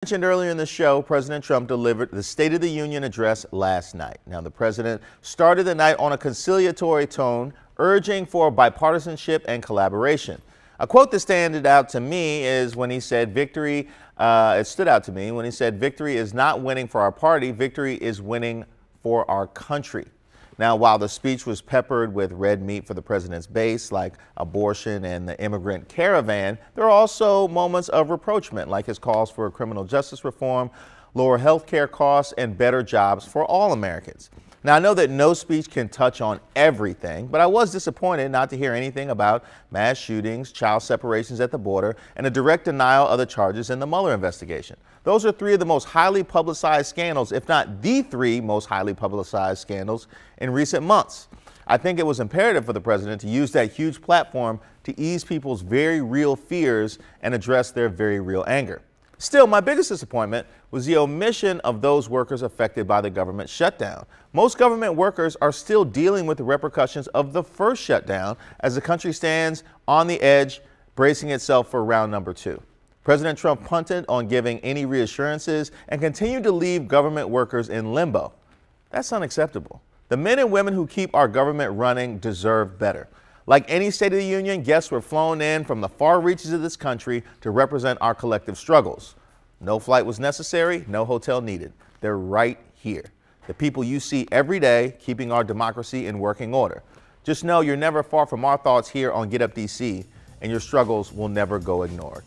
Mentioned earlier in the show, President Trump delivered the State of the Union address last night. Now, the president started the night on a conciliatory tone, urging for bipartisanship and collaboration. A quote that stood out to me is when he said, victory is not winning for our party, victory is winning for our country. Now, while the speech was peppered with red meat for the president's base, like abortion and the immigrant caravan, there are also moments of rapprochement, like his calls for criminal justice reform, lower health care costs, and better jobs for all Americans. Now, I know that no speech can touch on everything, but I was disappointed not to hear anything about mass shootings, child separations at the border, and a direct denial of the charges in the Mueller investigation. Those are three of the most highly publicized scandals, if not the three most highly publicized scandals in recent months. I think it was imperative for the president to use that huge platform to ease people's very real fears and address their very real anger. Still, my biggest disappointment was the omission of those workers affected by the government shutdown. Most government workers are still dealing with the repercussions of the first shutdown as the country stands on the edge, bracing itself for round number 2. President Trump punted on giving any reassurances and continued to leave government workers in limbo. That's unacceptable. The men and women who keep our government running deserve better. Like any State of the Union, guests were flown in from the far reaches of this country to represent our collective struggles. No flight was necessary, no hotel needed. They're right here. The people you see every day keeping our democracy in working order. Just know you're never far from our thoughts here on Get Up DC, and your struggles will never go ignored.